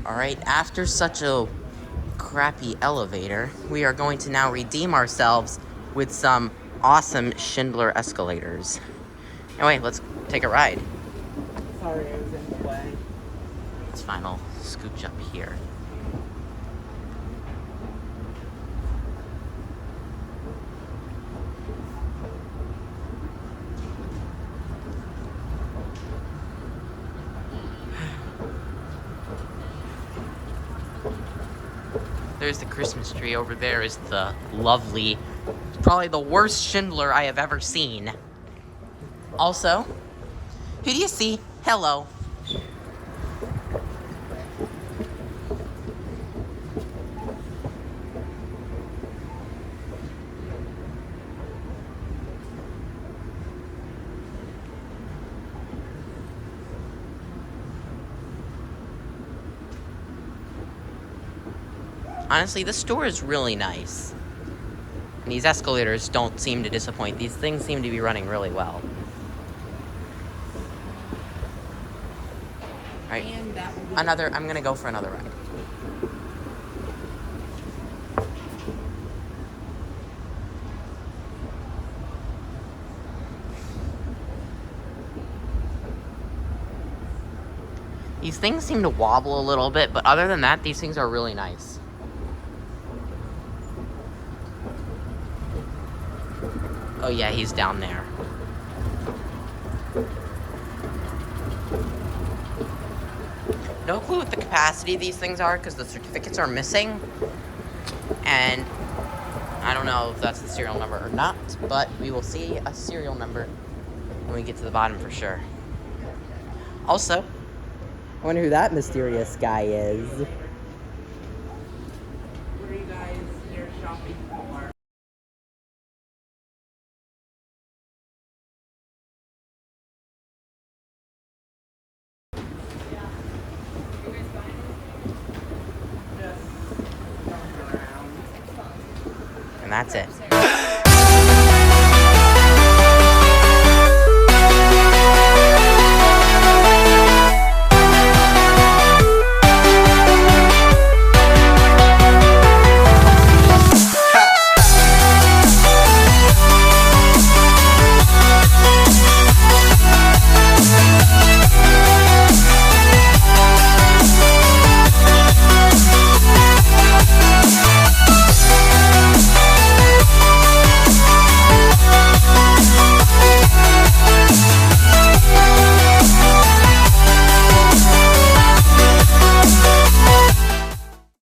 Alright, after such a crappy elevator, we are going to now redeem ourselves with some awesome Schindler Escalators. Anyway, let's take a ride. Sorry, I was in the way. It's fine, I'll scooch up here. There's the Christmas tree. Over there is the lovely, probably the worst Schindler I have ever seen. Also, who do you see? Hello. Honestly, this store is really nice. And these escalators don't seem to disappoint. These things seem to be running really well. Alright, I'm gonna go for another ride. These things seem to wobble a little bit, but other than that, these things are really nice. Oh yeah, he's down there. No clue what the capacity of these things are because the certificates are missing. And I don't know if that's the serial number or not, but we will see a serial number when we get to the bottom for sure. Also, I wonder who that mysterious guy is. What are you guys here shopping for? And that's it.